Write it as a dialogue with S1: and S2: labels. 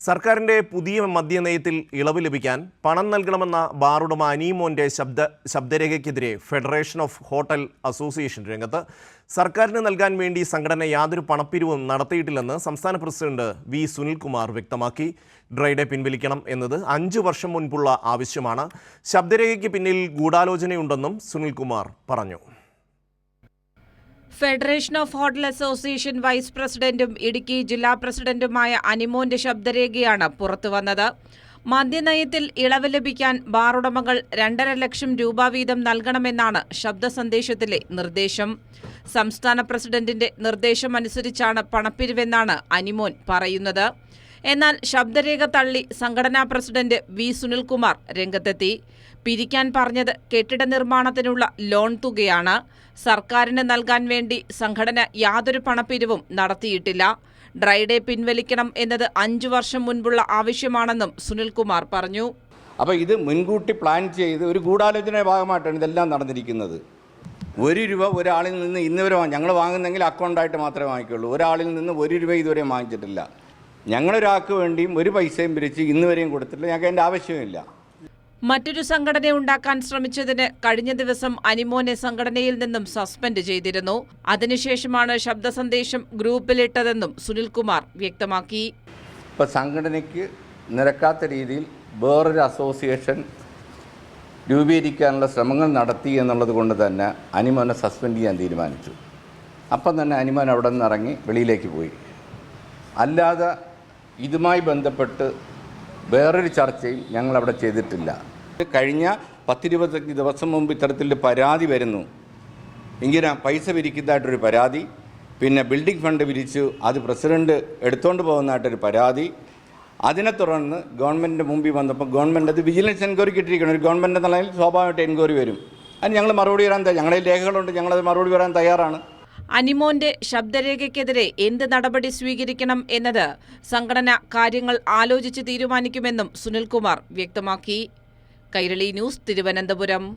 S1: സർക്കാരിന്റെ പുതിയ മദ്യനയത്തിൽ ഇളവ് ലഭിക്കാൻ പണം നൽകണമെന്ന ബാറുടമ അനീമോന്റെ ശബ്ദരേഖയ്ക്കെതിരെ ഫെഡറേഷൻ ഓഫ് ഹോട്ടൽ അസോസിയേഷൻ രംഗത്ത്. സർക്കാരിന് നൽകാൻ വേണ്ടി സംഘടന യാതൊരു പണപ്പിരിവും നടത്തിയിട്ടില്ലെന്ന് സംസ്ഥാന പ്രസിഡന്റ് വി സുനിൽകുമാർ വ്യക്തമാക്കി. ഡ്രൈഡേ പിൻവലിക്കണം എന്നത് 5 വർഷം മുൻപുള്ള ആവശ്യമാണ്. ശബ്ദരേഖയ്ക്ക് പിന്നിൽ ഗൂഢാലോചനയുണ്ടെന്നും സുനിൽകുമാർ പറഞ്ഞു.
S2: Federation of hotel association vice പ്രസിഡന്റും ഇടുക്കി ജില്ലാ പ്രസിഡന്റുമായ അനിമോന്റെ ശബ്ദരേഖയാണ് പുറത്തുവന്നത്. മദ്യനയത്തിൽ ഇളവ് ലഭിക്കാൻ ബാറുടമകൾ 2.5 ലക്ഷം രൂപ വീതം നൽകണമെന്നാണ് ശബ്ദ സന്ദേശത്തിലെ നിർദ്ദേശം. സംസ്ഥാന പ്രസിഡന്റിന്റെ നിർദ്ദേശമനുസരിച്ചാണ് പണപ്പിരിവെന്നാണ് അനിമോൻ പറയുന്നത്. എന്നാൽ ശബ്ദരേഖ തള്ളി സംഘടനാ പ്രസിഡന്റ് വി സുനിൽകുമാർ രംഗത്തെത്തി. പിരിക്കാൻ പറഞ്ഞത് കെട്ടിട നിർമ്മാണത്തിനുള്ള ലോൺ തുകയാണ്. സർക്കാരിന് നൽകാൻ വേണ്ടി സംഘടന യാതൊരു പണപ്പിരിവും നടത്തിയിട്ടില്ല. ഡ്രൈഡേ പിൻവലിക്കണം എന്നത് 5 വർഷം മുൻപുള്ള ആവശ്യമാണെന്നും സുനിൽകുമാർ പറഞ്ഞു.
S3: അപ്പോൾ ഇത് മുൻകൂട്ടി പ്ലാൻ ചെയ്ത് ഒരു ഗൂഢാലോചനയുടെ ഭാഗമായിട്ടാണ് ഇതെല്ലാം നടന്നിരിക്കുന്നത്. 1 രൂപ ഒരാളിൽ നിന്ന് ഇന്ന് വരെ ഞങ്ങൾ വാങ്ങുന്നെങ്കിൽ അക്കൗണ്ടായിട്ട് മാത്രമേ വാങ്ങിക്കുള്ളൂ. ഒരാളിൽ നിന്ന് 1 രൂപ ഇതുവരെ വാങ്ങിച്ചിട്ടില്ല. ഞങ്ങളൊരാൾക്ക് വേണ്ടിയും ഒരു പൈസയും പിരിച്ച് ഇന്ന് വരെയും കൊടുത്തിട്ടില്ല. ഞങ്ങൾക്ക് അതിൻ്റെ ആവശ്യമില്ല.
S2: മറ്റൊരു സംഘടന ഉണ്ടാക്കാൻ ശ്രമിച്ചതിന് കഴിഞ്ഞ ദിവസം അനിമോനെ സംഘടനയിൽ നിന്നും സസ്പെൻഡ് ചെയ്തിരുന്നു. അതിനുശേഷമാണ് ശബ്ദ സന്ദേശം ഗ്രൂപ്പിലിട്ടതെന്നും സുനിൽകുമാർ വ്യക്തമാക്കി.
S3: ഇപ്പോൾ സംഘടനയ്ക്ക് നിരക്കാത്ത രീതിയിൽ വേറൊരു അസോസിയേഷൻ രൂപീകരിക്കാനുള്ള ശ്രമങ്ങൾ നടത്തി എന്നുള്ളത് കൊണ്ട് തന്നെ അനിമോനെ സസ്പെൻഡ് ചെയ്യാൻ തീരുമാനിച്ചു. അപ്പം തന്നെ അനിമോൻ അവിടെ നിന്ന് ഇറങ്ങി വെളിയിലേക്ക് പോയി. അല്ലാതെ ഇതുമായി ബന്ധപ്പെട്ട് വേറൊരു ചർച്ചയും ഞങ്ങളവിടെ ചെയ്തിട്ടില്ല. കഴിഞ്ഞ 10-25 ദിവസം മുമ്പ് ഇത്തരത്തിലൊരു പരാതി വരുന്നു. ഇങ്ങനെ പൈസ പിരിക്കുന്നതായിട്ടൊരു പരാതി, പിന്നെ ബിൽഡിംഗ് ഫണ്ട് പിരിച്ചു അത് പ്രസിഡന്റ് എടുത്തുകൊണ്ട് പോകുന്നതായിട്ടൊരു പരാതി. അതിനെ തുടർന്ന് ഗവൺമെൻറ്റിൻ്റെ മുമ്പിൽ വന്നപ്പോൾ ഗവൺമെൻറ് അത് വിജിലൻസ് എൻക്വയറിക്ക് ഇട്ടിരിക്കണം. ഒരു ഗവൺമെൻറ് എന്നുള്ളതിൽ സ്വാഭാവികമായിട്ട് എൻക്വയറി വരും. അതിന് ഞങ്ങൾ മറുപടി വരാൻ ഞങ്ങളുടെ രേഖകളുണ്ട്, ഞങ്ങളത് മറുപടി വരാൻ തയ്യാറാണ്.
S2: അനിമോന്റെ ശബ്ദരേഖയ്ക്കെതിരെ എന്ത് നടപടി സ്വീകരിക്കണം എന്നത് സംഘടന കാര്യങ്ങൾ ആലോചിച്ച് തീരുമാനിക്കുമെന്നും സുനിൽകുമാർ വ്യക്തമാക്കി. കൈരളി ന്യൂസ്, തിരുവനന്തപുരം.